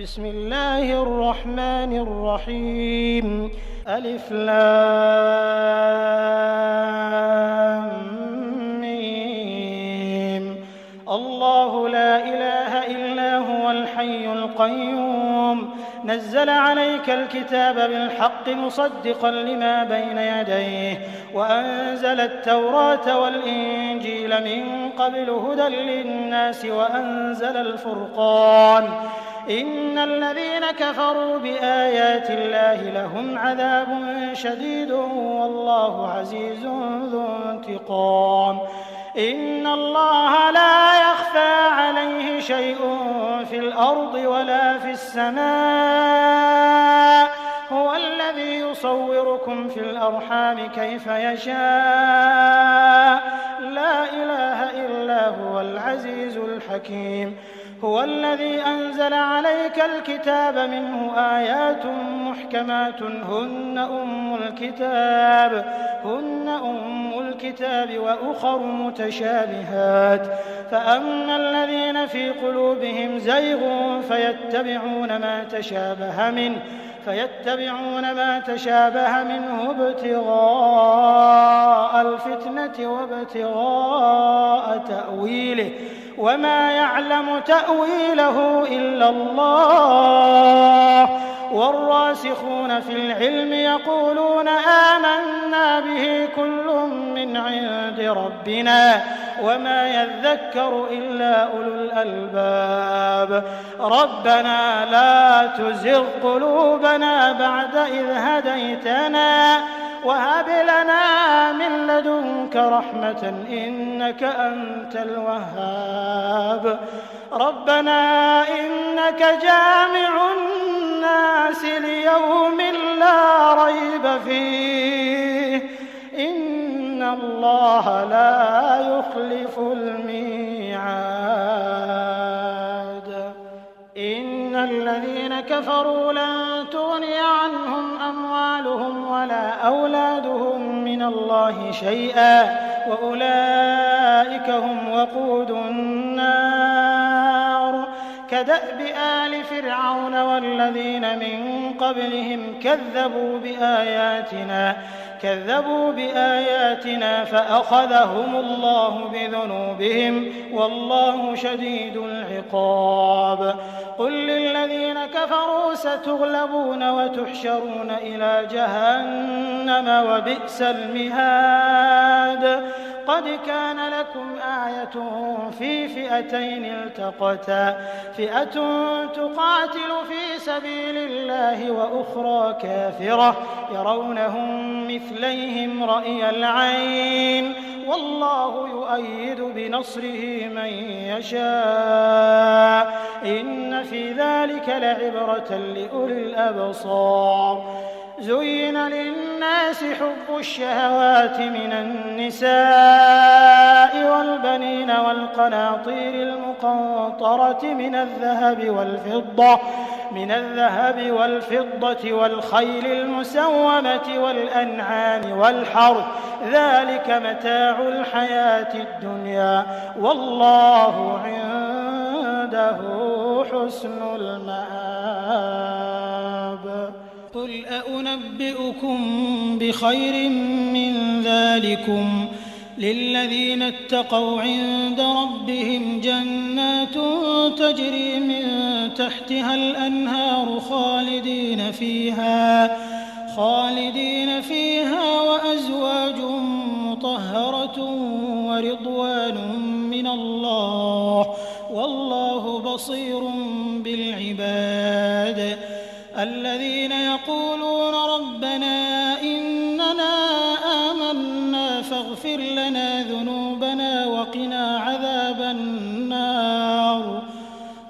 بسم الله الرحمن الرحيم. ألف لام ميم. الله لا إله إلا هو الحي القيوم نزل عليك الكتاب بالحق مصدقا لما بين يديه وأنزل التوراة والإنجيل من قبل هدى للناس وأنزل الفرقان إن الذين كفروا بآيات الله لهم عذاب شديد والله عزيز ذو انتقام. إن الله لا يخفى عليه شيء في الأرض ولا في السماء هو الذي يصوركم في الأرحام كيف يشاء لا إله إلا هو العزيز الحكيم. هو الذي أنزل عليك الكتاب منه آيات محكمات هن أم الكتاب وأخر متشابهات فأما الذين في قلوبهم زيغ فيتبعون ما تشابه منه ابتغاء الفتنة وابتغاء تأويله وما يعلم تأويله إلا الله والراسخون في العلم يقولون آمنا به كل من عند ربنا وما يذكر إلا أولو الألباب. ربنا لا تزغ قلوبنا بعد إذ هديتنا وهب لنا من لدنك رحمة إنك أنت الوهاب. ربنا إنك جامع الناس ليوم لا ريب فيه إن الله لا يخلف الميعاد. إن الذين كفروا لن تغني عنهم أموالهم ولا أولادهم من الله شيئا وأولئك هم وقود النار. كدأب آل فرعون والذين من قبلهم كذبوا بآياتنا فأخذهم الله بذنوبهم والله شديد العقاب. قل للذين كفروا ستغلبون وتحشرون إلى جهنم وبئس المهاد. قد كان لكم آية في فئتين التقتا فئة تقاتل في سبيل الله وأخرى كافرة يرونهم مثليهم رأي العين والله يؤيد بنصره من يشاء إن في ذلك لعبرة لأولي الأبصار. زين للناس حب الشهوات من النساء والبنين والقناطير المقنطرة من الذهب والفضة والخيل المسومة والأنعام والحرث ذلك متاع الحياة الدنيا والله عنده حسن المآب. قل أنبئكم بخير من ذلكم للذين اتقوا عند ربهم جنات تجري من تحتها الأنهار خالدين فيها وأزواج مطهرة ورضوان من الله والله بصير بالعباد. الذين يقولون ربنا إننا آمنا فاغفر لنا ذنوبنا وقنا عذاب النار.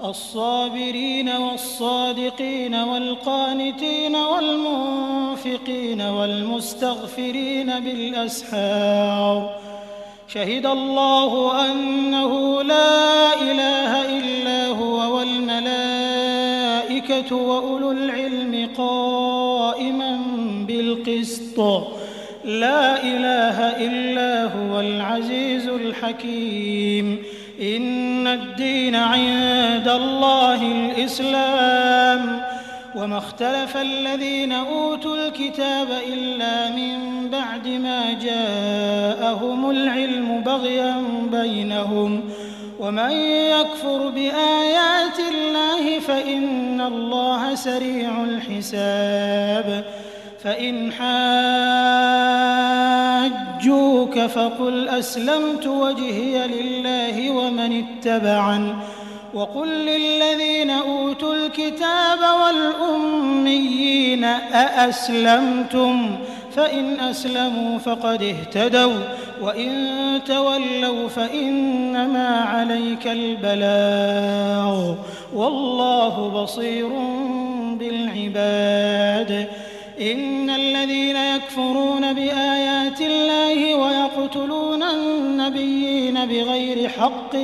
الصابرين والصادقين والقانتين والمنفقين والمستغفرين بالأسحار. شهد الله أنه لا إله إلا هو والملائكة وأولو العلم قائما بالقسط لا إله إلا هو العزيز الحكيم. إن الدين عند الله الإسلام وما اختلف الذين أوتوا الكتاب إلا من بعد ما جاءهم العلم بغيا بينهم ومن يكفر بآيات الله فإن الله سريع الحساب فإن حاجوك فقل أسلمت وجهي لله ومن اتبعني وقل للذين أوتوا الكتاب والأميين أأسلمتم فإن أسلموا فقد اهتدوا وإن تولوا فإنما عليك البلاغ والله بصير بالعباد إن الذين يكفرون بآيات الله ويقتلون النبيين بغير حق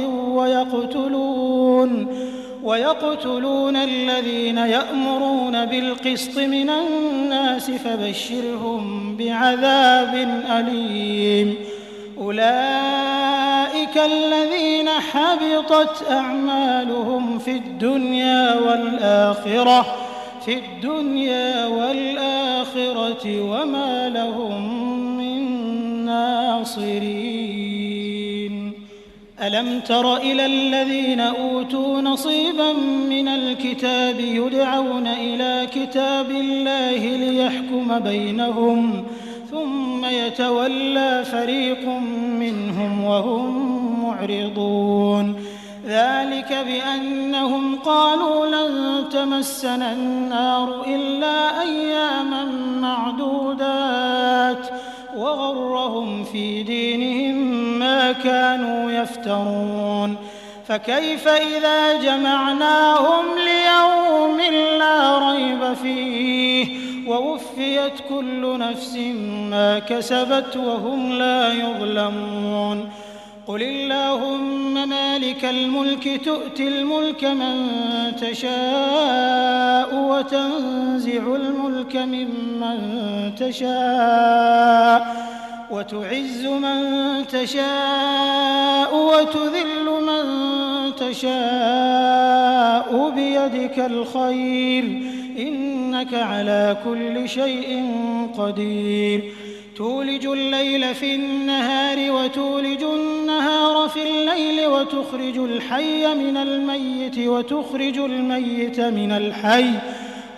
ويقتلون الذين يأمرون بالقسط من الناس فبشرهم بعذاب أليم أولئك الذين حبطت أعمالهم في الدنيا والآخرة وما لهم من ناصرين ألم تر إلى الذين أوتوا نصيبا من الكتاب يدعون إلى كتاب الله ليحكم بينهم ثم يتولى فريق منهم وهم معرضون ذلك بأنهم قالوا لن تمسنا النار إلا أياما معدودات وغرهم في دينهم ما كانوا يفترون فكيف إذا جمعناهم ليوم لا ريب فيه ووفيت كل نفس ما كسبت وهم لا يظلمون قل اللهم مالك الملك تؤتي الملك من تشاء وتنزع الملك ممن تشاء وتعز من تشاء وتذل من تشاء بيدك الخير إنك على كل شيء قدير تولج الليل في النهار وتولج النهار في الليل وتخرج الحي من الميت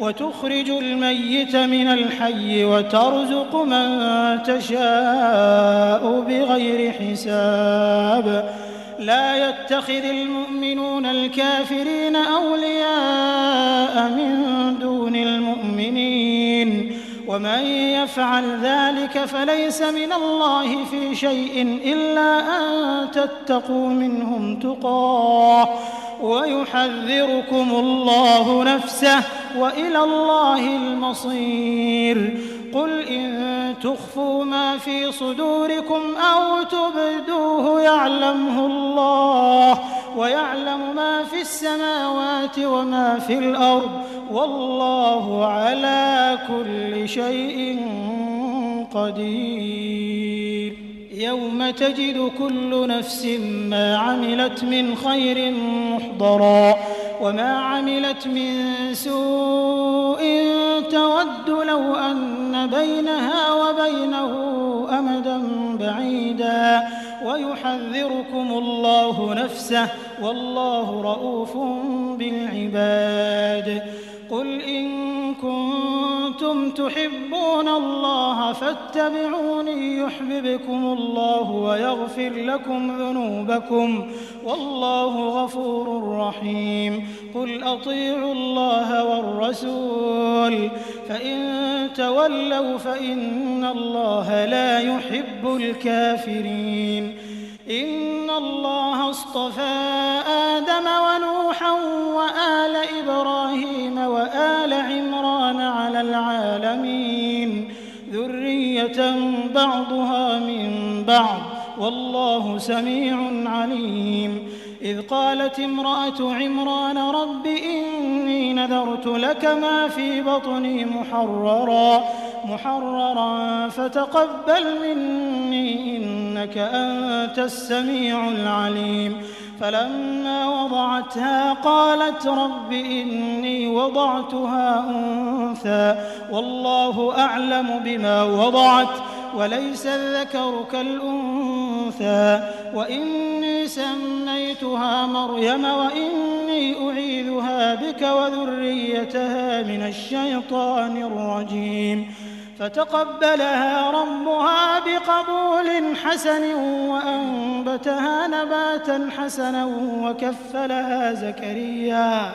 وتخرج الميت من الحي وترزق من تشاء بغير حساب لا يتخذ المؤمنون الكافرين أولياء من دون المؤمنين ومن يفعل ذلك فليس من الله في شيء إلا أن تتقوا منهم تقاه ويحذركم الله نفسه وإلى الله المصير قل إن تخفوا ما في صدوركم أو تبدوه يعلمه الله ويعلم ما في السماوات وما في الأرض والله على كل شيء قدير يوم تجد كل نفس ما عملت من خير محضرا وما عملت من سوء تود لو أن بينها وبينه أمدا بعيدا ويحذركم الله نفسه والله رءوف بالعباد قل إن كنتم تحبون الله فاتبعوني يحببكم الله ويغفر لكم ذنوبكم والله غفور رحيم قل أطيعوا الله والرسول فإن تولوا فإن الله لا يحب الكافرين إن الله اصطفى آدم ونوحا وآل إبراهيم وآل عمران على العالمين ذرية بعضها من بعض والله سميع عليم إذ قالت امرأة عمران رب إني نذرت لك ما في بطني محررا فتقبل مني إنك إنك أنت السميع العليم. فلما وضعتها قالت رب إني وضعتها أنثى والله أعلم بما وضعت وليس الذكر كالأنثى وإني سميتها مريم وإني أعيذها بك وذريتها من الشيطان الرجيم. فتقبلها ربها بقبول حسن وأنبتها نباتا حسنا وكفلها زكريا.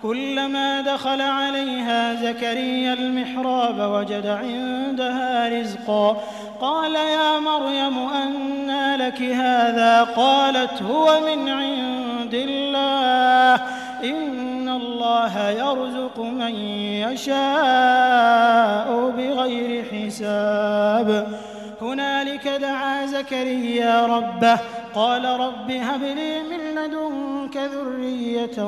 كلما دخل عليها زكريا المحراب وجد عندها رزقا قال يا مريم أنى لك هذا؟ قالت هو من عند الله إن الله يرزق من يشاء بغير حساب. هنالك دعا زكريا ربه قال رب هب لي من لدنك ذرية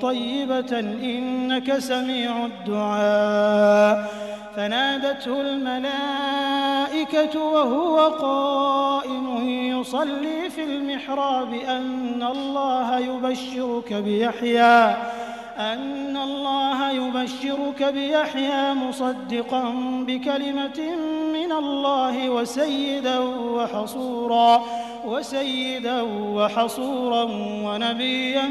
طيبة إنك سميع الدعاء. فنادته الملائكة وهو قائم يصلي في المحراب أن الله يبشرك بيحيى مصدقا بكلمة من الله وسيدا وحصورا ونبيا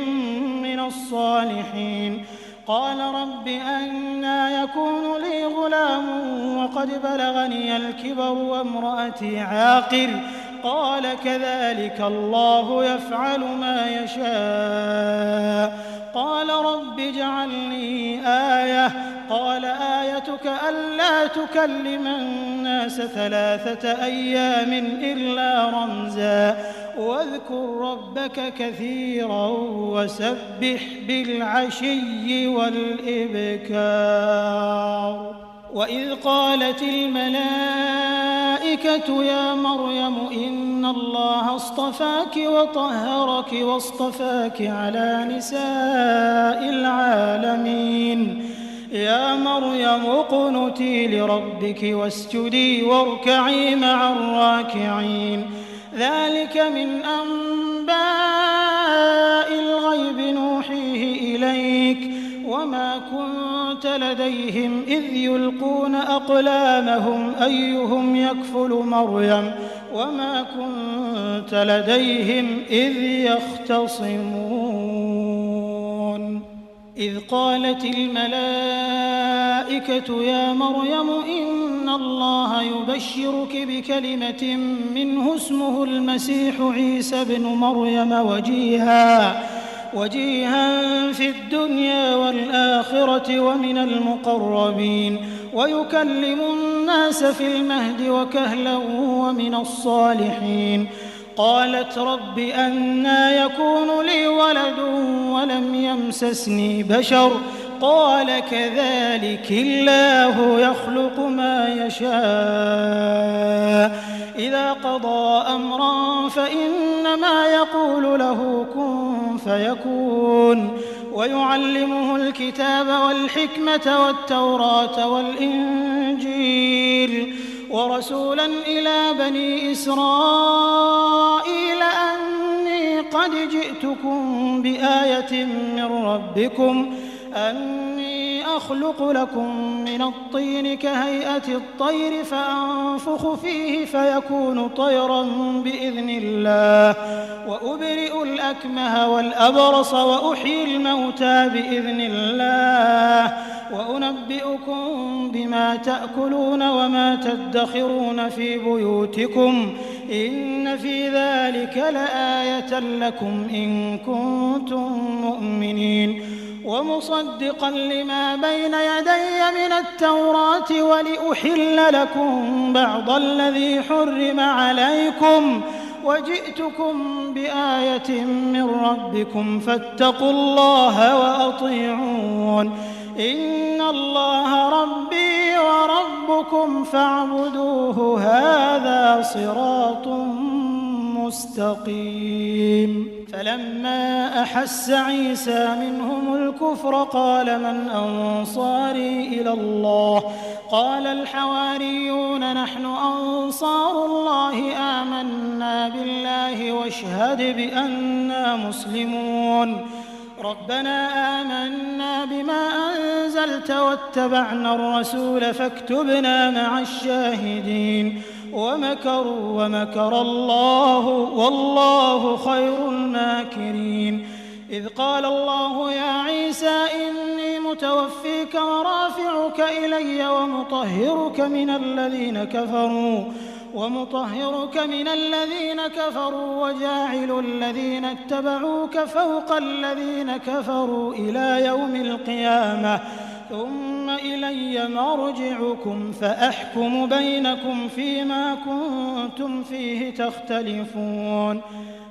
من الصالحين. قال رب أنى يكون لي غلام وقد بلغني الكبر وامرأتي عاقر؟ قال كذلك الله يفعل ما يشاء. قال رب اجعل لي آية. قال آيتك ألا تكلم الناس 3 أيام إلا رمزا واذكر ربك كثيرا وسبح بالعشي والإبكار. وإذ قالت الملائكة يا مريم إن الله اصطفاك وطهرك واصطفاك على نساء العالمين. يا مريم اقنتي لربك واسجدي واركعي مع الراكعين. ذلك من أنباء الغيب نوحيه إليك وما كنت لديهم إذ يلقون أقلامهم أيهم يكفل مريم وما كنت لديهم إذ يختصمون. إذ قالت الملائكة يا مريم إن الله يبشرك بكلمة منه اسمه المسيح عيسى بن مريم وجيها في الدنيا والآخرة ومن المقربين ويكلم الناس في المهد وكهلا ومن الصالحين. قالت رب أنى يكون لي ولد ولم يمسسني بشر؟ قال كذلك الله يخلق ما يشاء إذا قضى أمرا فإنما يقول له كن فيكون. ويعلمه الكتاب والحكمة والتوراة والإنجيل ورسولا إلى بني إسرائيل أني قد جئتكم بآية من ربكم أني أخلق لكم من الطين كهيئة الطير فأنفخ فيه فيكون طيرا بإذن الله وأبرئ الأكمه والأبرص وأحيي الموتى بإذن الله وأنبئكم بما تأكلون وما تدخرون في بيوتكم إن في ذلك لآية لكم إن كنتم مؤمنين. ومصدقا لما بين يدي من التوراة ولأحل لكم بعض الذي حرم عليكم وجئتكم بآية من ربكم فاتقوا الله وأطيعون إن الله ربي وربكم فاعبدوه هذا صراط مستقيم. فلما أحس عيسى منهم الكفر قال من أنصاري إلى الله قال الحواريون نحن أنصار الله آمنا بالله واشهد بأننا مسلمون ربنا آمنا بما أنزلت واتبعنا الرسول فاكتبنا مع الشاهدين ومكروا ومكر الله والله خير الماكرين إذ قال الله يا عيسى إني متوفيك ورافعك إلي ومطهرك من الذين كفروا وجاعل الذين اتبعوك فوق الذين كفروا إلى يوم القيامة ثم إلي مرجعكم فأحكم بينكم فيما كنتم فيه تختلفون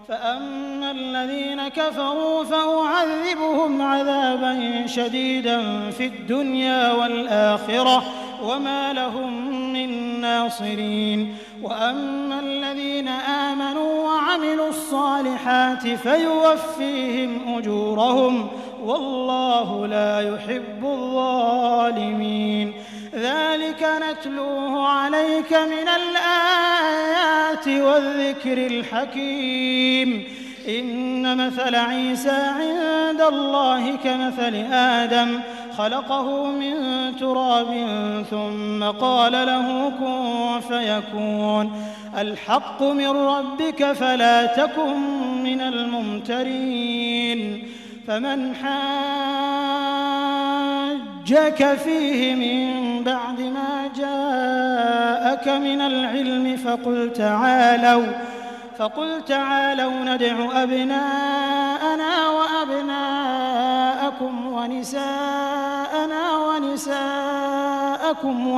فأما الذين كفروا فأعذبهم عذابا شديدا في الدنيا والآخرة وما لهم من ناصرين وأما الذين آمنوا وعملوا الصالحات فيوفيهم أجورهم والله لا يحب الظالمين ذلك نتلوه عليك من الآيات والذكر الحكيم إن مثل عيسى عند الله كمثل آدم خلقه من تراب ثم قال له كن فيكون الحق من ربك فلا تكن من الممترين فمن حاجك فيه من بعد ما جاءك من العلم فقل تعالوا ندع أبناءنا وأبناءكم ونساءنا ونساءكم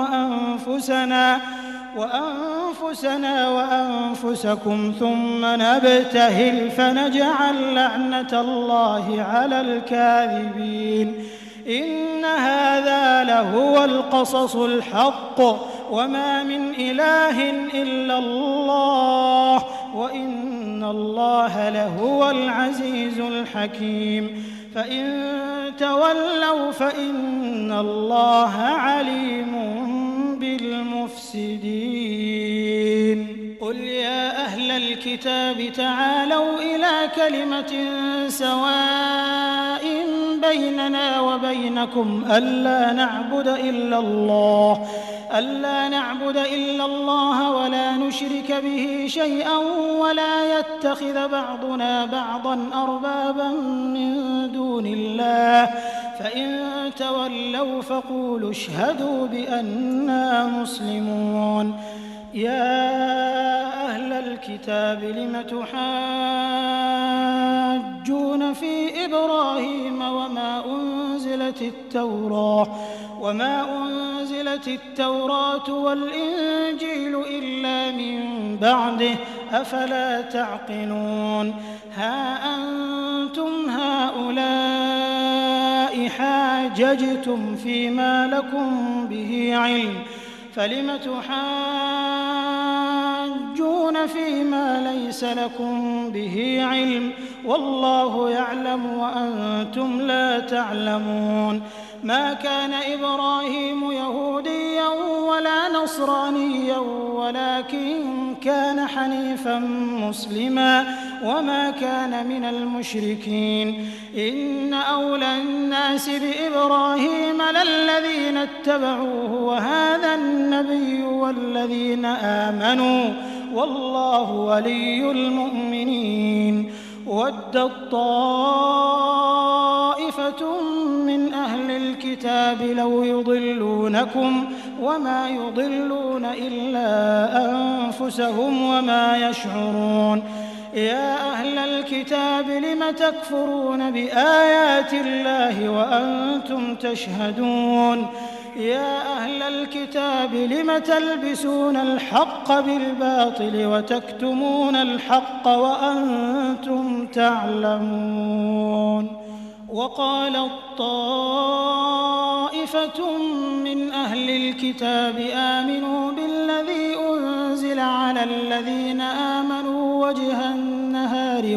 وأنفسنا وأنفسكم ثم نبتهل فنجعل لعنة الله على الكاذبين إن هذا لهو القصص الحق وما من إله إلا الله وإن الله لهو العزيز الحكيم فإن تولوا فإن الله عليم بالمفسدين قل يا أهل الكتاب تعالوا إلى كلمة سواء بيننا وبينكم ألا نعبد إلا الله ولا نشرك به شيئا ولا يتخذ بعضنا بعضا أربابا من دون الله فإن تولوا فقولوا اشهدوا بأننا مسلمون يا أهل الكتاب لم تحاجون في إبراهيم وما أنزلت التوراة والإنجيل إلا من بعده أفلا تعقلون ها أنتم هؤلاء حاججتم فيما لكم به علم فلم تحاجون فيما ليس لكم به علم والله يعلم وأنتم لا تعلمون ما كان إبراهيم يهوديا ولا نصرانيا ولكن كان حنيفا مسلما وما كان من المشركين إن أولى الناس بإبراهيم للذين اتبعوه وهذا النبي والذين آمنوا والله ولي المؤمنين ودت طائفة من أهل الكتاب لو يضلونكم وما يضلون إلا أنفسهم وما يشعرون يا أهل الكتاب لم تكفرون بآيات الله وأنتم تشهدون يا أهل الكتاب لم تلبسون الحق بالباطل وتكتمون الحق وأنتم تعلمون وقالت طائفة من أهل الكتاب آمنوا بالذي أنزل على الذين آمنوا وجه النهار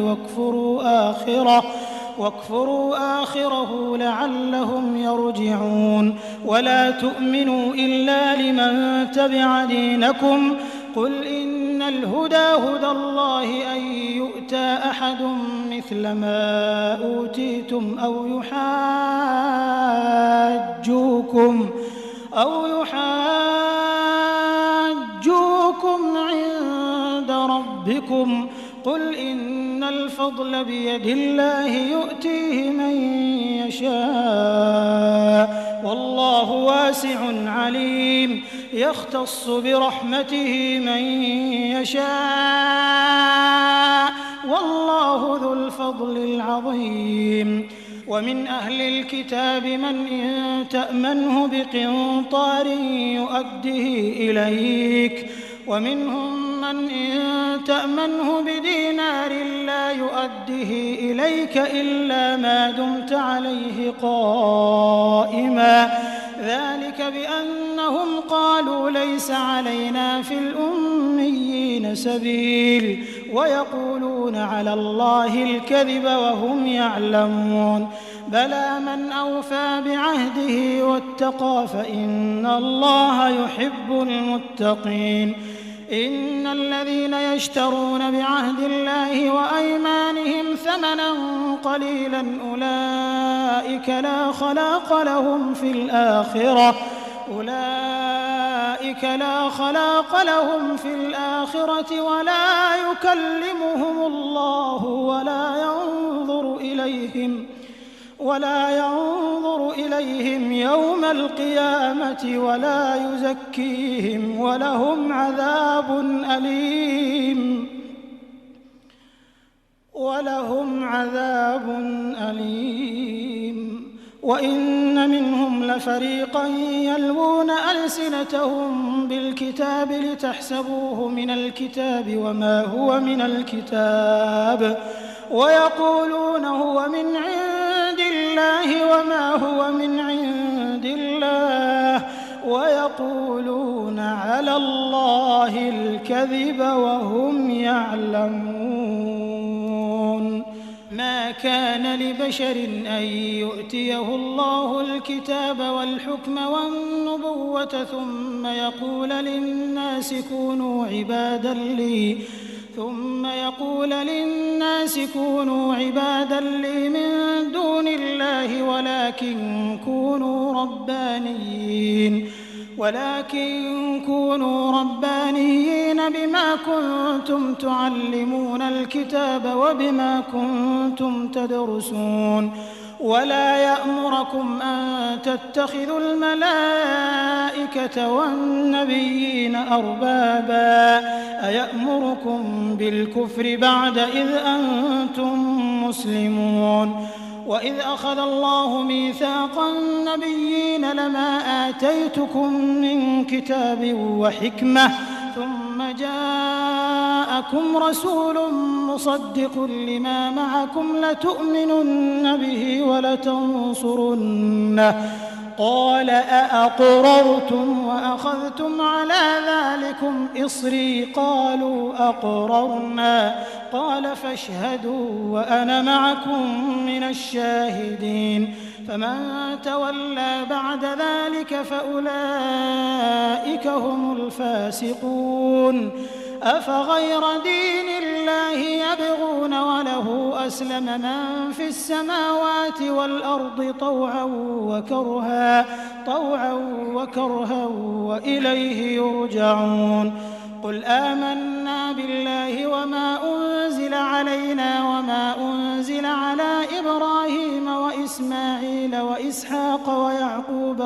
واكفروا آخره لعلهم يرجعون ولا تؤمنوا إلا لمن تبع دينكم قل إن الهدى هدى الله أن يؤتى أحد مثل ما أوتيتم أو يحاجوكم عند ربكم قل إن الفضل بيد الله يؤتيه من يشاء والله واسع عليم يختص برحمته من يشاء والله ذو الفضل العظيم ومن أهل الكتاب من إن تأمنه بقنطار يؤده إليك ومنهم من إن تأمنه بدينار لا يؤده إليك إلا ما دمت عليه قائما ذلك بأنهم قالوا ليس علينا في الأميين سبيل ويقولون على الله الكذب وهم يعلمون بلى من أوفى بعهده واتقى فإن الله يحب المتقين إن الذين يشترون بعهد الله وأيمانهم ثمنا قليلا أولئك لا خلاق لهم في الآخرة ولا يكلمهم الله ولا ينظر إليهم يوم القيامة ولا يزكيهم ولهم عذاب أليم وإن منهم لفريقا يلوون ألسنتهم بالكتاب لتحسبوه من الكتاب وما هو من الكتاب ويقولون هو من عند الله وما هو من عند الله ويقولون على الله الكذب وهم يعلمون ما كان لبشر أن يؤتيه الله الكتاب والحكم والنبوة ثم يقول للناس كونوا عبادا لي من دون الله ولكن كونوا ربانيين بما كنتم تعلمون الكتاب وبما كنتم تدرسون ولا يأمركم أن تتخذوا الملائكة والنبيين أربابا أيأمركم بالكفر بعد إذ أنتم مسلمون وإذ أخذ الله ميثاق النبيين لما آتيتكم من كتاب وحكمة ثم جاءكم رسول مصدق لما معكم لتؤمنن به ولتنصرنه قال أأقررتم وأخذتم على ذلكم إصري قالوا أقررنا قال فاشهدوا وأنا معكم من الشاهدين فمن تولى بعد ذلك فأولئك هم الفاسقون أفغير دين الله يبغون وله أسلم من في السماوات والأرض طوعا وكرها وإليه يرجعون قل آمنا بالله وما أنزل علينا وما أنزل على إبراهيم وإسماعيل وإسحاق ويعقوب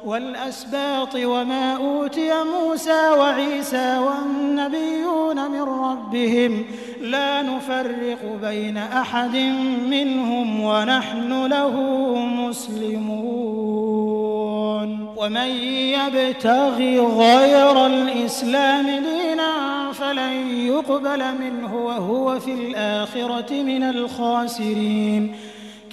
والأسباط وما أوتي موسى وعيسى والنبيون من ربهم لا نفرق بين أحد منهم ونحن له مسلمون ومن يبتغي غير الإسلام دينا فلن يقبل منه وهو في الآخرة من الخاسرين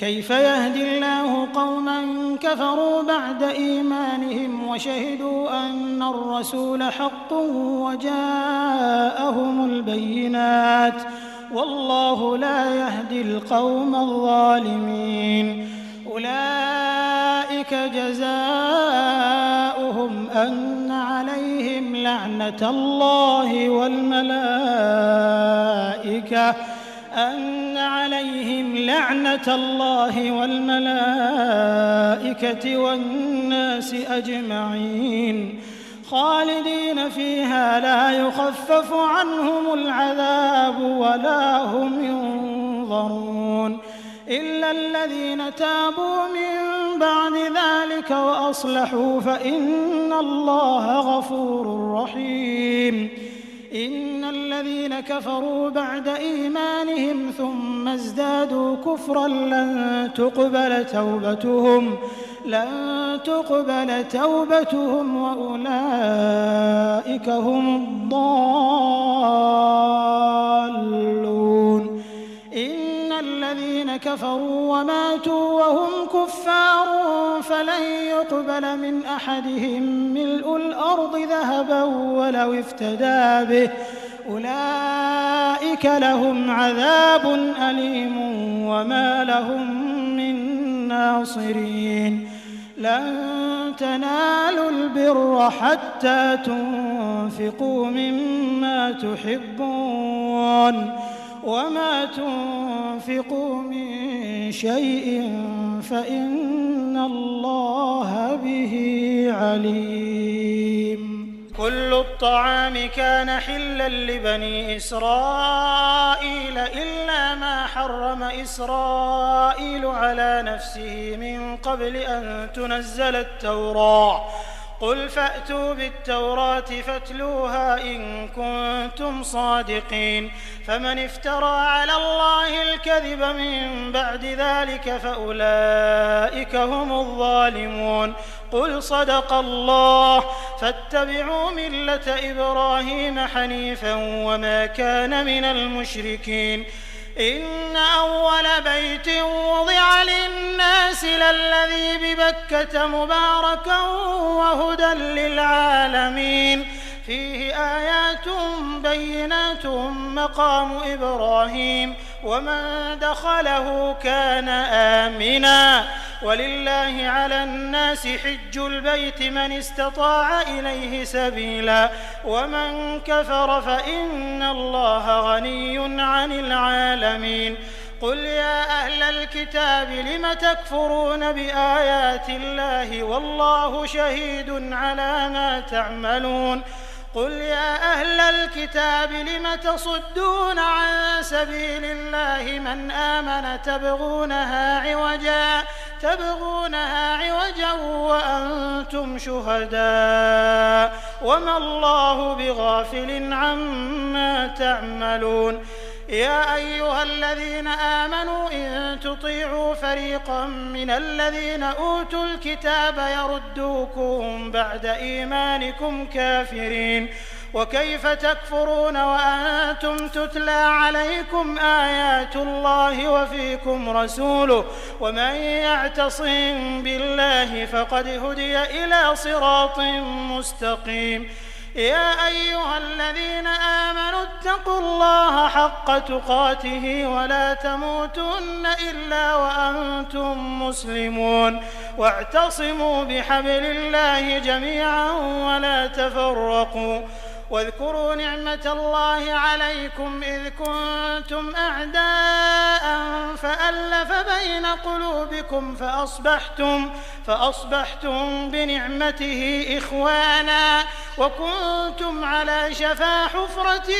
كيف يهدي الله قوما كفروا بعد إيمانهم وشهدوا أن الرسول حق وجاءهم البينات والله لا يهدي القوم الظالمين. أولئك جزاؤهم أن عليهم لعنة الله والملائكة والناس أجمعين خالدين فيها لا يخفف عنهم العذاب ولا هم ينظرون إلا الذين تابوا من بعد ذلك وأصلحوا فإن الله غفور رحيم. إن الذين كفروا بعد إيمانهم ثم ازدادوا كفرا لن تقبل توبتهم وأولئك هم الضالون. إن الذين كفروا وماتوا وهم كفار فلن يقبل من أحدهم ملء الأرض ذهبا ولو افتدى به أولئك لهم عذاب أليم وما لهم من ناصرين. لن تنالوا البر حتى تنفقوا مما تحبون وما تنفقوا من شيء فإن الله به عليم. كل الطعام كان حلا لبني إسرائيل إلا ما حرم إسرائيل على نفسه من قبل أن تنزل التوراة. قل فأتوا بالتوراة فاتلوها إن كنتم صادقين. فمن افترى على الله الكذب من بعد ذلك فأولئك هم الظالمون. قل صدق الله فاتبعوا ملة إبراهيم حنيفا وما كان من المشركين. إن أول بيت وضع للناس للذي ببكة مباركا وهدى للعالمين فيه آيات بينات مقام إبراهيم ومن دخله كان آمنا ولله على الناس حج البيت من استطاع إليه سبيلا ومن كفر فإن الله غني عن العالمين. قل يا أهل الكتاب لم تكفرون بآيات الله والله شهيد على ما تعملون. قل يا أهل الكتاب لم تصدون عن سبيل الله من آمن تبغونها عوجا وأنتم شهداء وما الله بغافل عما تعملون. يا أيها الذين آمنوا إن تطيعوا فريقا من الذين أوتوا الكتاب يردوكم بعد إيمانكم كافرين. وكيف تكفرون وأنتم تتلى عليكم آيات الله وفيكم رسوله ومن يعتصم بالله فقد هدي إلى صراط مستقيم. يا أيها الذين آمنوا اتقوا الله حق تقاته ولا تموتن إلا وأنتم مسلمون واعتصموا بحبل الله جميعا ولا تفرقوا. واذكروا نعمة الله عليكم إذ كنتم أعداء فألف بين قلوبكم فأصبحتم بنعمته إخوانا وكنتم على شفا حفرة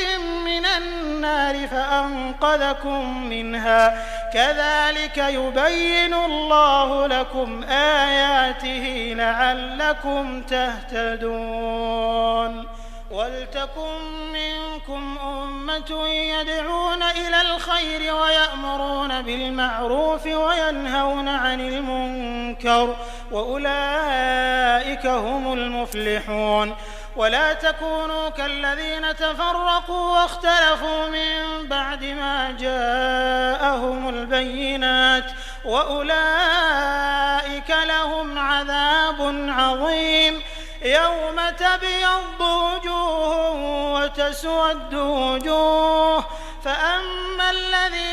من النار فأنقذكم منها. كذلك يبين الله لكم آياته لعلكم تهتدون. ولتكن منكم أمة يدعون إلى الخير ويأمرون بالمعروف وينهون عن المنكر وأولئك هم المفلحون. ولا تكونوا كالذين تفرقوا واختلفوا من بعد ما جاءهم البينات وأولئك لهم عذاب عظيم. يوم تبيض وجوه وتسود وجوه فأما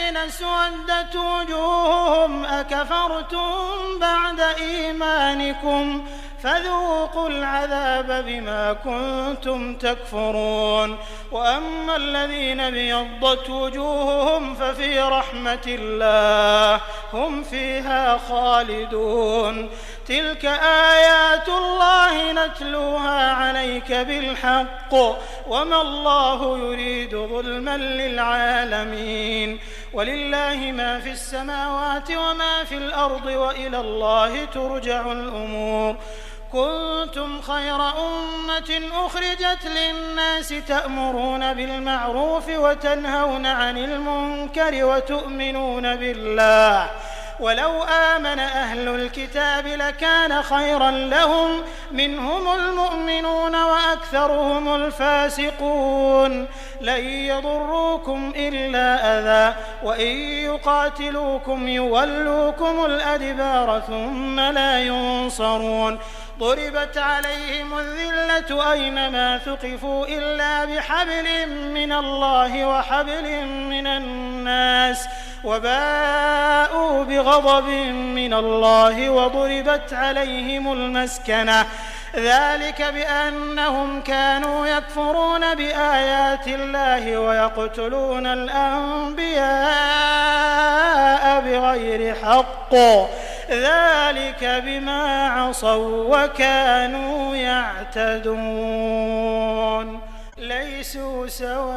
الذين اسودت وجوههم أكفرتم بعد إيمانكم فذوقوا العذاب بما كنتم تكفرون وأما الذين ابيضت وجوههم ففي رحمة الله هم فيها خالدون تلك آيات الله نتلوها عليك بالحق وما الله يريد ظلما للعالمين ولله ما في السماوات وما في الأرض وإلى الله ترجع الأمور كنتم خير أمة أخرجت للناس تأمرون بالمعروف وتنهون عن المنكر وتؤمنون بالله ولو آمن أهل الكتاب لكان خيرا لهم منهم المؤمنون وأكثرهم الفاسقون لن يضروكم إلا أذى وإن يقاتلوكم يولوكم الأدبار ثم لا ينصرون ضربت عليهم الذلة أينما ثقفوا إلا بحبل من الله وحبل من الناس وباءوا بغضب من الله وضربت عليهم المسكنة ذلك بأنهم كانوا يكفرون بآيات الله ويقتلون الأنبياء بغير حق ذلك بما عصوا وكانوا يعتدون ليسوا سواء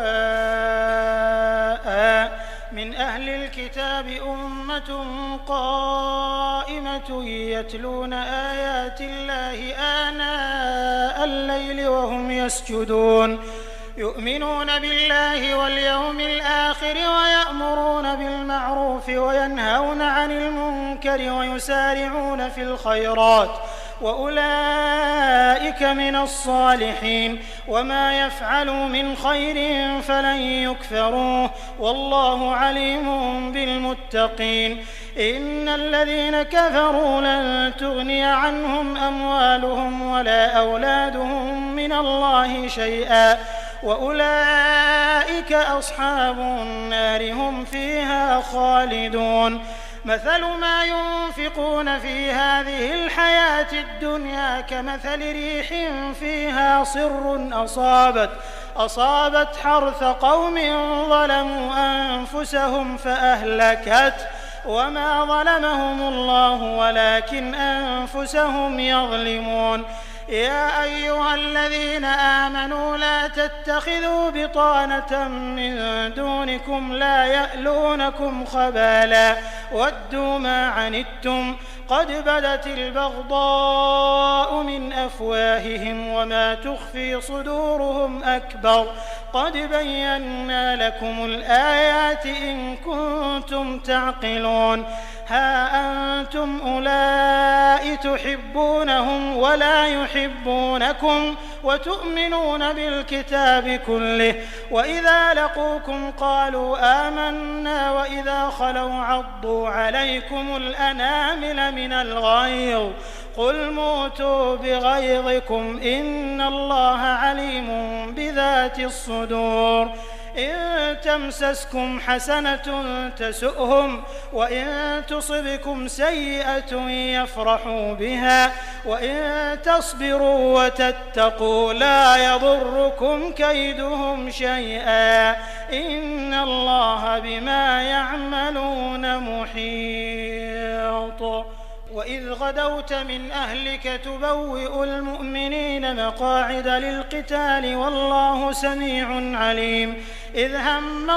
من أهل الكتاب أمة قائمة يتلون آيات الله آناء الليل وهم يسجدون يؤمنون بالله واليوم الآخر ويأمرون بالمعروف وينهون عن المنكر ويسارعون في الخيرات وأولئك من الصالحين وما يفعلوا من خير فلن يكفروه والله عليم بالمتقين إن الذين كفروا لن تغني عنهم أموالهم ولا أولادهم من الله شيئا وأولئك أصحاب النار هم فيها خالدون مثل ما ينفقون في هذه الحياة الدنيا كمثل ريح فيها صر أصابت حرث قوم ظلموا أنفسهم فأهلكت وما ظلمهم الله ولكن أنفسهم يظلمون يا أيها الذين آمنوا لا تتخذوا بطانة من دونكم لا يألونكم خبالا ودوا ما عنتم قد بدت البغضاء من أفواههم وما تخفي صدورهم أكبر قد بينا لكم الآيات إن كنتم تعقلون ها أنتم أولئك تحبونهم ولا يحبونكم وتؤمنون بالكتاب كله وإذا لقوكم قالوا آمنا وإذا خلوا عضوا عليكم الأنامل من الغيظ قل موتوا بغيظكم إن الله عليم بذات الصدور إن تمسسكم حسنة تسؤهم وإن تصبكم سيئة يفرحوا بها وإن تصبروا وتتقوا لا يضركم كيدهم شيئا إن الله بما يعملون محيط وإذ غدوت من أهلك تبوئ المؤمنين مقاعد للقتال والله سميع عليم إذ هم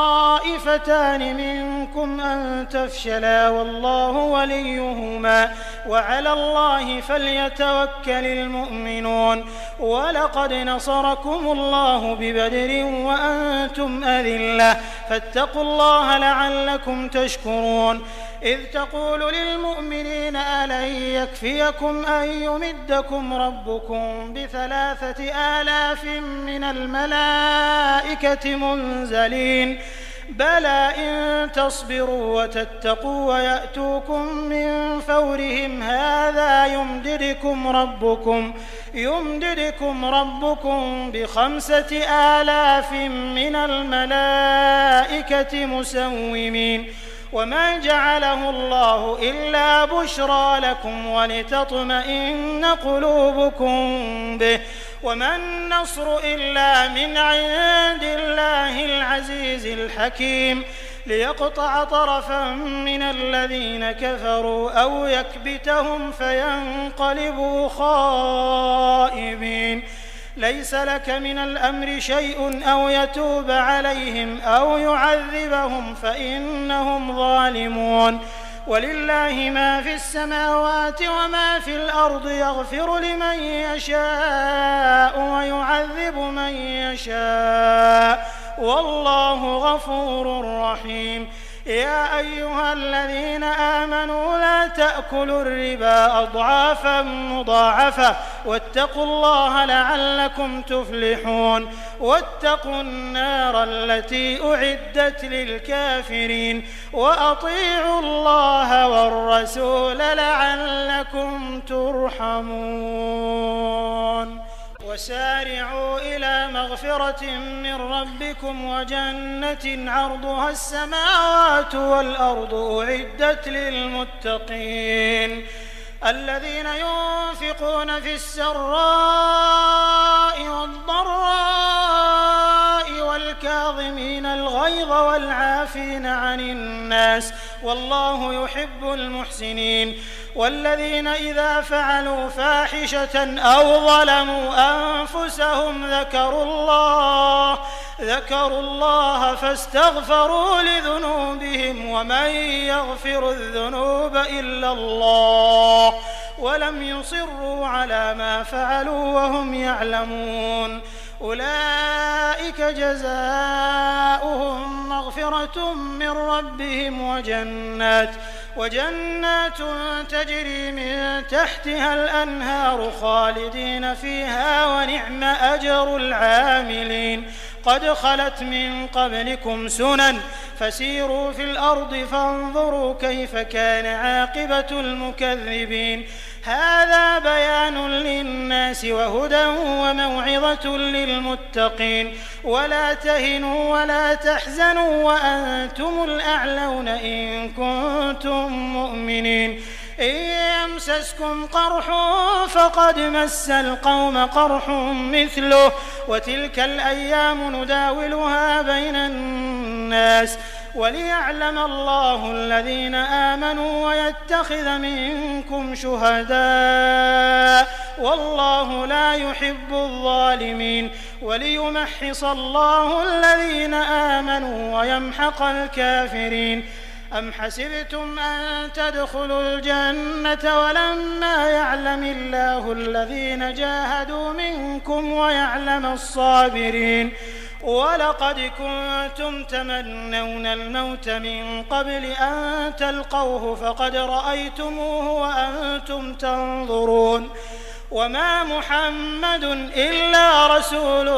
الطائفتان منكم أن تفشلا والله وليهما وعلى الله فليتوكل المؤمنون ولقد نصركم الله ببدر وأنتم أذلة فاتقوا الله لعلكم تشكرون إذ تقول للمؤمنين ألن يكفيكم أن يمدكم ربكم ب3,000 من الملائكة منزلين بلى إن تصبروا وتتقوا ويأتوكم من فورهم هذا يمددكم ربكم ب5,000 من الملائكة مسومين وما جعله الله إلا بشرى لكم ولتطمئن قلوبكم به وما النصر إلا من عند الله العزيز الحكيم ليقطع طرفا من الذين كفروا أو يكبتهم فينقلبوا خائبين ليس لك من الأمر شيء أو يتوب عليهم أو يعذبهم فإنهم ظالمون ولله ما في السماوات وما في الأرض يغفر لمن يشاء ويعذب من يشاء والله غفور رحيم يا أيها الذين آمنوا لا تأكلوا الربا أضعافا مضاعفة واتقوا الله لعلكم تفلحون واتقوا النار التي أعدت للكافرين وأطيعوا الله والرسول لعلكم ترحمون وسارعوا إلى مغفرة من ربكم وجنة عرضها السماوات والأرض أعدت للمتقين الذين ينفقون في السراء والضراء والكاظمين الغيظ والعافين عن الناس والله يحب المحسنين والذين إذا فعلوا فاحشة أو ظلموا أنفسهم ذكروا الله فاستغفروا لذنوبهم ومن يغفر الذنوب إلا الله ولم يصروا على ما فعلوا وهم يعلمون أولئك جزاؤهم مغفرة من ربهم وجنات تجري من تحتها الأنهار خالدين فيها ونعم أجر العاملين قد خلت من قبلكم سنن فسيروا في الأرض فانظروا كيف كان عاقبة المكذبين هذا بيان للناس وهدى وموعظة للمتقين ولا تهنوا ولا تحزنوا وأنتم الأعلون إن كنتم مؤمنين إن يمسسكم قرح فقد مس القوم قرح مثله وتلك الأيام نداولها بين الناس وليعلم الله الذين آمنوا ويتخذ منكم شهداء والله لا يحب الظالمين وليمحص الله الذين آمنوا ويمحق الكافرين أم حسبتم أن تدخلوا الجنة ولما يعلم الله الذين جاهدوا منكم ويعلم الصابرين ولقد كنتم تمنون الموت من قبل أن تلقوه فقد رأيتموه وأنتم تنظرون وما محمد إلا رسول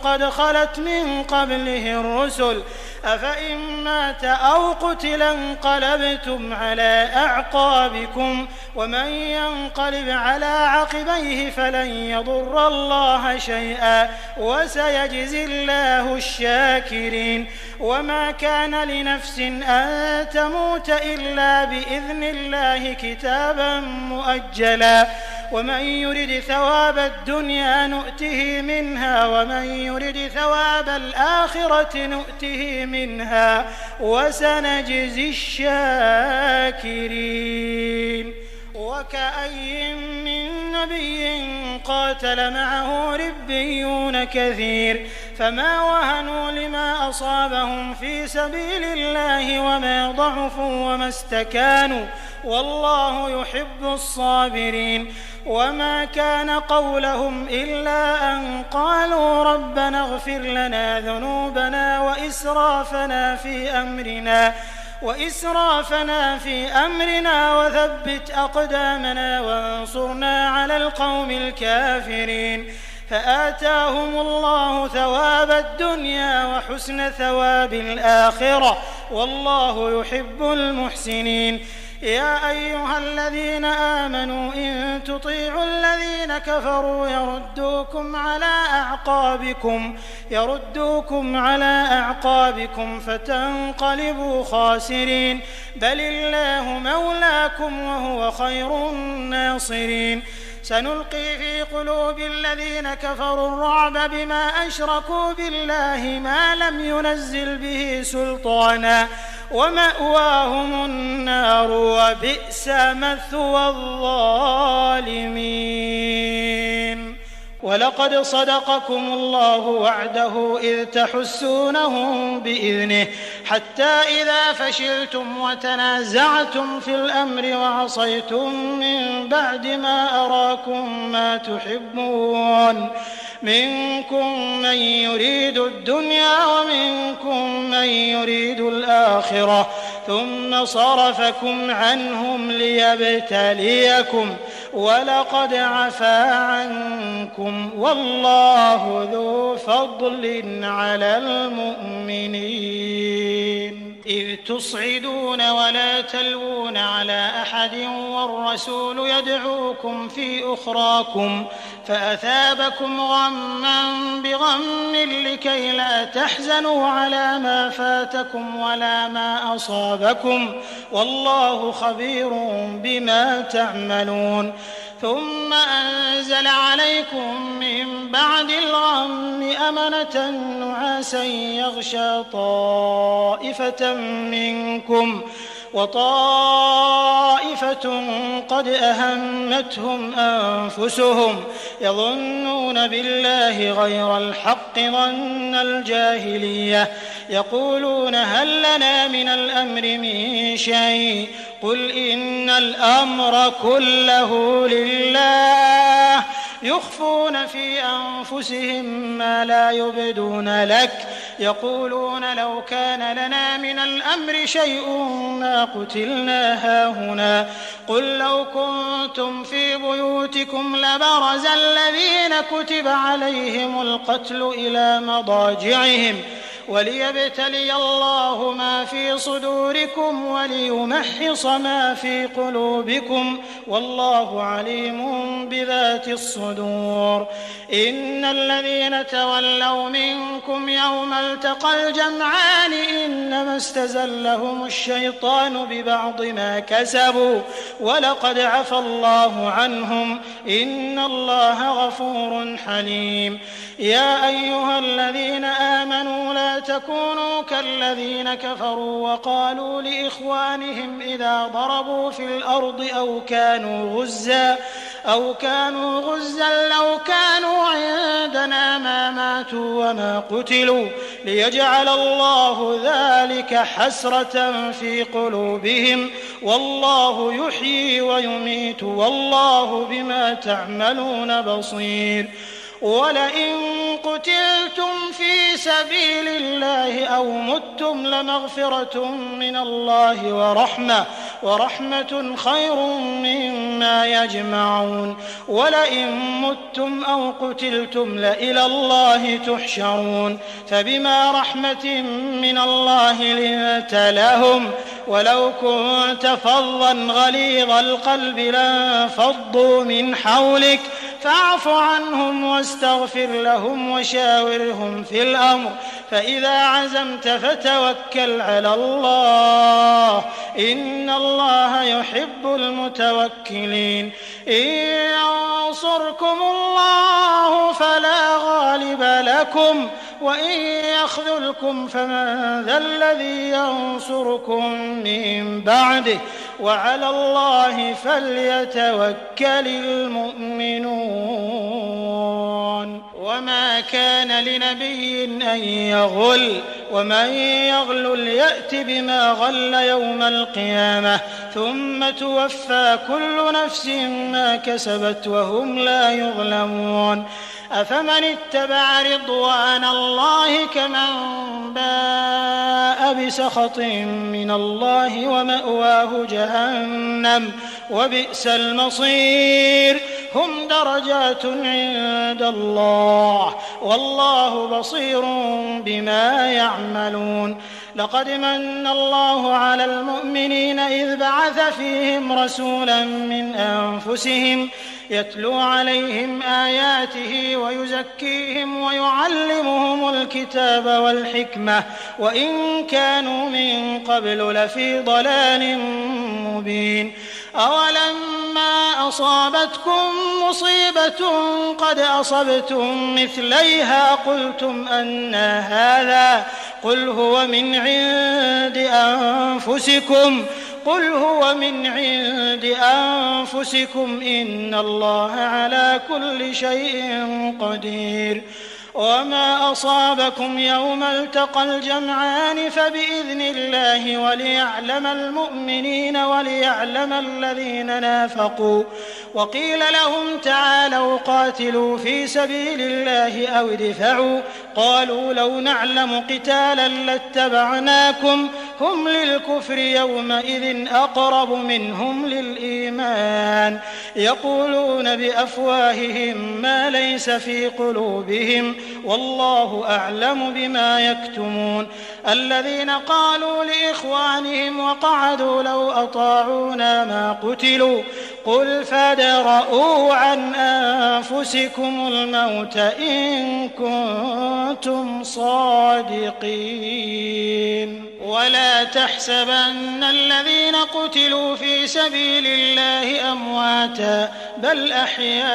قد خلت من قبله الرسل أفإن مات أو قتل انقلبتم على أعقابكم ومن ينقلب على عقبيه فلن يضر الله شيئا وسيجزي الله الشاكرين وما كان لنفس أن تموت إلا بإذن الله كتابا مؤجلا ومن يرد ثواب الدنيا نؤته منها ومن يرد ثواب الآخرة نؤته منها وسنجزي الشاكرين وكأي من نبي قاتل معه ربيون كثير فما وهنوا لما أصابهم في سبيل الله وما ضعفوا وما استكانوا والله يحب الصابرين وما كان قولهم إلا أن قالوا ربنا اغفر لنا ذنوبنا وإسرافنا في أمرنا وثبت أقدامنا وانصرنا على القوم الكافرين فآتاهم الله ثواب الدنيا وحسن ثواب الآخرة والله يحب المحسنين. يا أيها الذين آمنوا إن تطيعوا الذين كفروا يردوكم على أعقابكم فتنقلبوا خاسرين. بل الله مولاكم وهو خير الناصرين. سنلقي في قلوب الذين كفروا الرعب بما أشركوا بالله ما لم ينزل به سلطانا ومأواهم النار وبئس مثوى الظالمين. ولقد صدقكم الله وعده إذ تحسونهم بإذنه حتى إذا فشلتم وتنازعتم في الأمر وعصيتم من بعد ما أراكم ما تحبون منكم من يريد الدنيا ومنكم من يريد الآخرة ثم صرفكم عنهم ليبتليكم ولقد عفا عنكم والله ذو فضل على المؤمنين. إذ تصعدون ولا تلوون على أحد والرسول يدعوكم في أخراكم فأثابكم غما بغم لكي لا تحزنوا على ما فاتكم ولا ما أصابكم والله خبير بما تعملون. ثم أنزل عليكم من بعد الغم أمنة نعاسا يغشى طائفة منكم وطائفة قد أهمتهم أنفسهم يظنون بالله غير الحق ظن الجاهلية يقولون هل لنا من الأمر من شيء قل إن الأمر كله لله يخفون في أنفسهم ما لا يبدون لك يقولون لو كان لنا من الأمر شيء ما قتلنا هاهنا قل لو كنتم في بيوتكم لبرز الذين كتب عليهم القتل إلى مضاجعهم وليبتلي الله ما في صدوركم وليمحص ما في قلوبكم والله عليم بذات الصدور. إن الذين تولوا منكم يوم التقى الجمعان إنما استزلهم الشيطان ببعض ما كسبوا ولقد عفى الله عنهم إن الله غفور حليم. يا أيها الذين آمنوا لا تكونوا كالذين كفروا وقالوا لإخوانهم إذا ضربوا في الأرض أو كانوا غزا لو كانوا عندنا ما ماتوا وما قتلوا ليجعل الله ذلك حسرة في قلوبهم والله يحيي ويميت والله بما تعملون بصير. ولئن قتلتم في سبيل الله أو متم لمغفرة من الله ورحمة خير مما يجمعون. ولئن متم أو قتلتم لإلى الله تحشرون فبما رحمة من الله لنت لهم ولو كنت فظا غليظ القلب لانفضوا من حولك فاعف عنهم واستغفر لهم وشاورهم في الأمر فإذا عزمت فتوكل على الله إن الله يحب المتوكلين. إن ينصركم الله فلا غالب لكم وإن يخذلكم فمن ذا الذي ينصركم من بعده وعلى الله فليتوكل المؤمنون. وما كان لنبي أن يغل ومن يغلل يأت بما غل يوم القيامة ثم توفى كل نفس ما كسبت وهم لا يظلمون. أفمن اتبع رضوان الله كمن باء بسخط من الله ومأواه جهنم وبئس المصير. هم درجات عند الله والله بصير بما يعملون. لقد من الله على المؤمنين إذ بعث فيهم رسولا من أنفسهم يتلو عليهم آياته ويزكيهم ويعلمهم الكتاب والحكمة وإن كانوا من قبل لفي ضلال مبين. أولما أصابتكم مصيبة قد أصبتم مثليها قلتم أنى هذا قل هو من عند أنفسكم إن الله على كل شيء قدير. وما أصابكم يوم التقى الجمعان فبإذن الله وليعلم المؤمنين وليعلم الذين نافقوا. وقيل لهم تعالوا قاتلوا في سبيل الله أو ادفعوا قالوا لو نعلم قتالا لاتبعناكم هم للكفر يومئذ أقرب منهم للإيمان يقولون بأفواههم ما ليس في قلوبهم والله أعلم بما يكتمون. الذين قالوا لإخوانهم وقعدوا لو أطاعونا ما قتلوا قل فادرءوا عن أنفسكم الموت إن كنتم صادقين. ولا تحسبن الذين قتلوا في سبيل الله أمواتا بل أحياء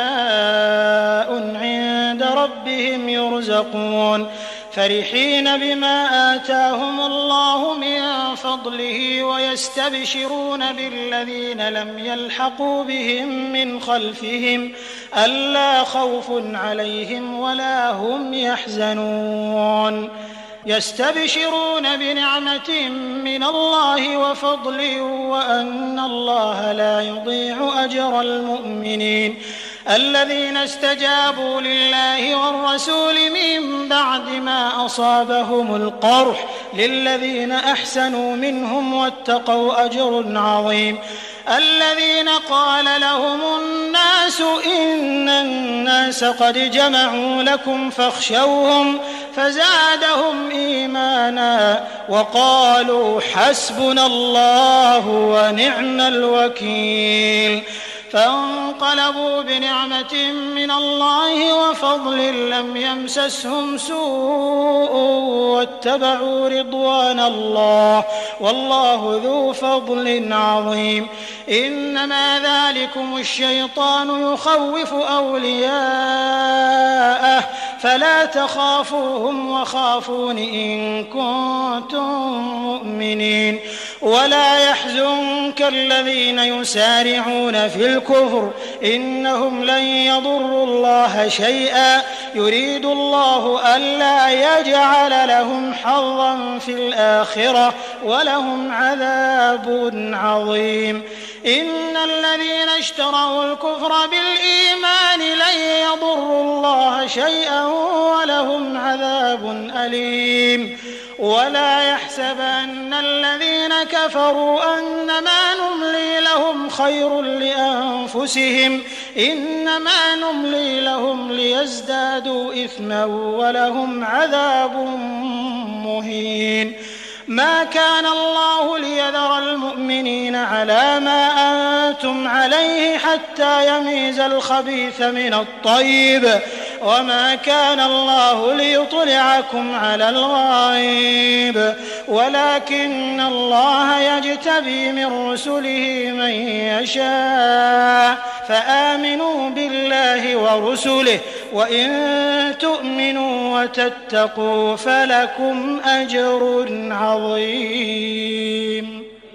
عند ربهم يرزقون فرحين بما آتاهم الله من فضله ويستبشرون بالذين لم يلحقوا بهم من خلفهم ألا خوف عليهم ولا هم يحزنون. يستبشرون بنعمة من الله وفضل وأن الله لا يضيع أجر المؤمنين. الذين استجابوا لله والرسول من بعد ما أصابهم القرح للذين أحسنوا منهم واتقوا أجر عظيم. الذين قال لهم الناس إن الناس قد جمعوا لكم فاخشوهم فزادهم إيمانا وقالوا حسبنا الله ونعم الوكيل. فانقلبوا بنعمة من الله وفضل لم يمسسهم سوء واتبعوا رضوان الله والله ذو فضل عظيم. إنما ذلكم الشيطان يخوف أولياءه فلا تخافوهم وخافون إن كنتم مؤمنين. ولا يحزنك الذين يسارعون في الكفر إنهم لن يضروا الله شيئا يريد الله ألا يجعل لهم حظا في الآخرة ولهم عذاب عظيم. إن الذين اشتروا الكفر بالإيمان لن يضروا الله شيئا ولهم عذاب أليم. ولا يحسبن الذين كفروا أنما نملي لهم خير لأنفسهم إنما نملي لهم ليزدادوا إثما ولهم عذاب مهين. ما كان الله ليذر المؤمنين على ما أنتم عليه حتى يميز الخبيث من الطيب وما كان الله ليطلعكم على الغيب ولكن الله يجتبي من رسله من يشاء فآمنوا بالله ورسله وإن تؤمنوا وتتقوا فلكم أجر عظيم.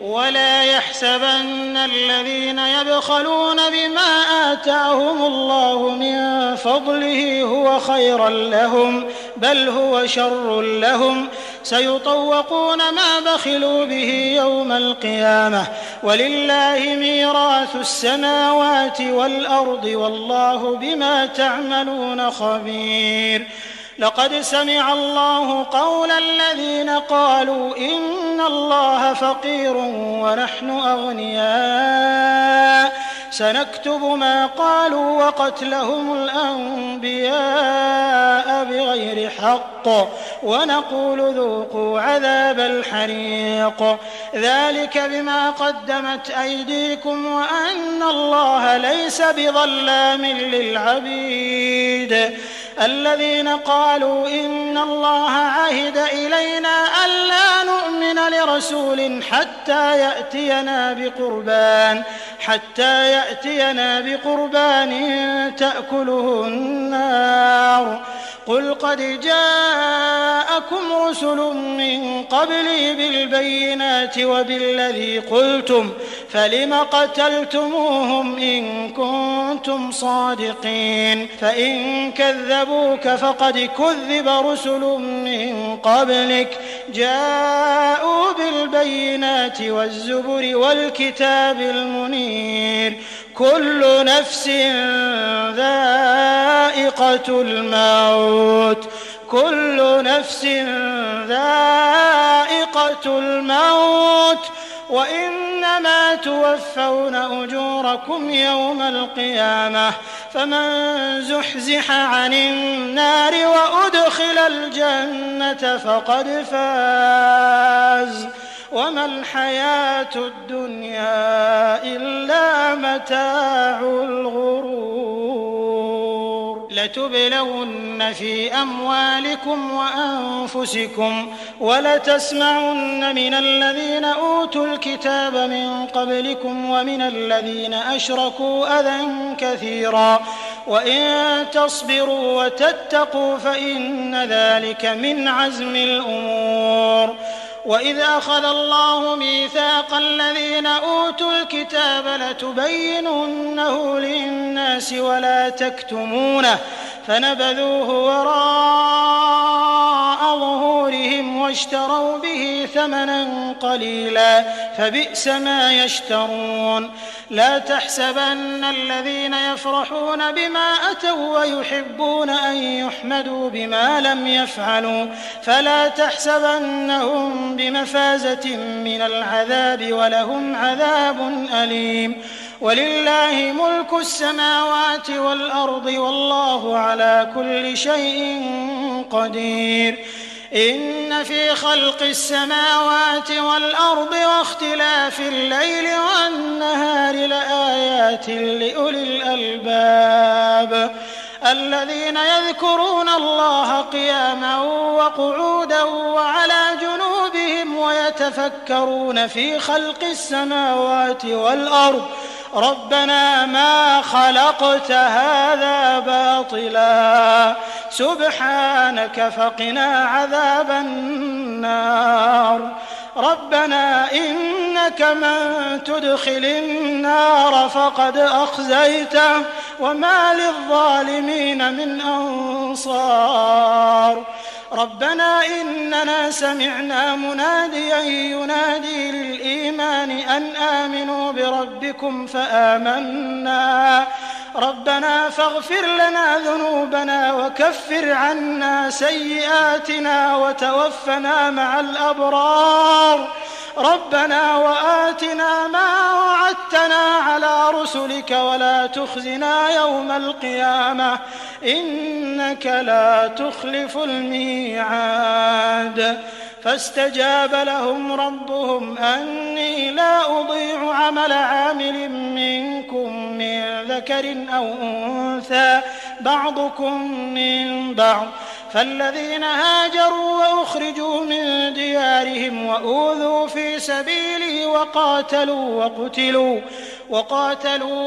ولا يحسبن الذين يبخلون بما آتاهم الله من فضله هو خيرا لهم بل هو شر لهم سيطوقون ما بخلوا به يوم القيامة ولله ميراث السماوات والأرض والله بما تعملون خبير. لقد سمع الله قول الذين قالوا إن الله فقير ونحن أغنياء سنكتب ما قالوا وقتلهم الأنبياء بغير حق ونقول ذوقوا عذاب الحريق ذلك بما قدمت أيديكم وأن الله ليس بظلام للعبيد الذين قالوا إن الله عهد إلينا ألا نؤمن لرسول حتى يأتينا بقربان تأكله النار قل قد جاءكم رسل من قبلي بالبينات وبالذي قلتم فلم قتلتموهم إن كنتم صادقين فإن كذبوك فقد كذب رسل من قبلك جاءوا بالبينات والزبر والكتاب المنير كل نفس ذائقة الموت وإنما توفون أجوركم يوم القيامة فمن زحزح عن النار وأدخل الجنة فقد فاز وما الحياة الدنيا إلا متاع الغرور لتبلون في أموالكم وأنفسكم ولتسمعن من الذين أوتوا الكتاب من قبلكم ومن الذين أشركوا أذى كثيرا وإن تصبروا وتتقوا فإن ذلك من عزم الأمور وإذ أخذ الله ميثاق الذين أوتوا الكتاب لتبيننه للناس ولا تكتمونه فنبذوه وراء ظهورهم واشتروا به ثمنا قليلا فبئس ما يشترون لا تحسبن الذين يفرحون بما أتوا ويحبون أن يحمدوا بما لم يفعلوا فلا تحسبنهم بمفازة من العذاب ولهم عذاب أليم ولله ملك السماوات والأرض والله على كل شيء قدير إن في خلق السماوات والأرض واختلاف الليل والنهار لآيات لأولي الألباب الذين يذكرون الله قياما وقعودا وعلى جنوبهم ويتفكرون في خلق السماوات والأرض ربنا ما خلقت هذا باطلا سبحانك فقنا عذاب النار ربنا إنك من تدخل النار فقد أخزيته وما للظالمين من أنصار ربنا إننا سمعنا مناديا ينادي للإيمان أن آمنوا بربكم فآمنا ربنا فاغفر لنا ذنوبنا وكفر عنا سيئاتنا وتوفنا مع الأبرار ربنا وآتنا ما وعدتنا على رسلك ولا تخزنا يوم القيامة إنك لا تخلف الميعاد فاستجاب لهم ربهم أني لا أضيع عمل عامل منكم من ذكر أو أنثى بعضكم من بعض فالذين هاجروا وأخرجوا من ديارهم وأوذوا في سبيلي وقاتلوا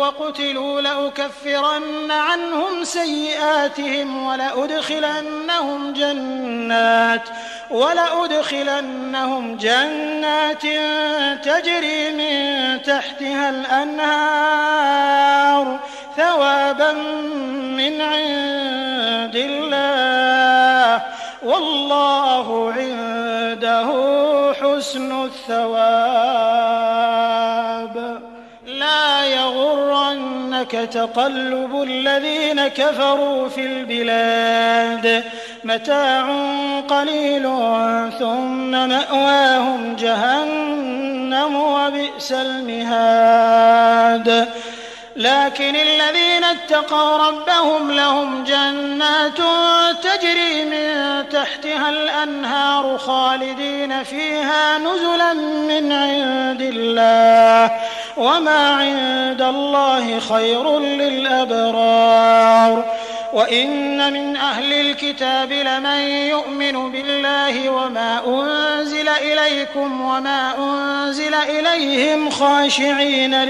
وقتلوا لأكفرن عنهم سيئاتهم ولأدخلنهم جنات تجري من تحتها الأنهار ثوابا من عند الله والله عنده حسن الثواب لا يغرنك تقلب الذين كفروا في البلاد متاع قليل ثم مأواهم جهنم وبئس المهاد لكن الذين اتقوا ربهم لهم جنات تجري من تحتها الأنهار خالدين فيها نزلا من عند الله وما عند الله خير للأبرار. وإن من أهل الكتاب لمن يؤمن بالله وما أنزل إليكم وما أنزل إليهم خاشعين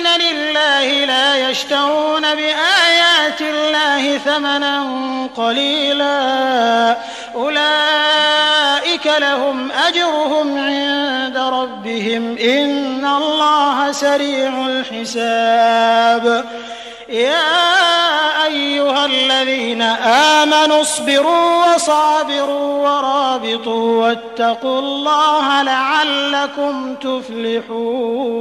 لله لا يشترون بآيات الله ثمنا قليلا أولئك لهم أجرهم عند ربهم إن الله سريع الحساب. يا أيها الذين آمنوا اصبروا وصابروا ورابطوا واتقوا الله لعلكم تفلحون.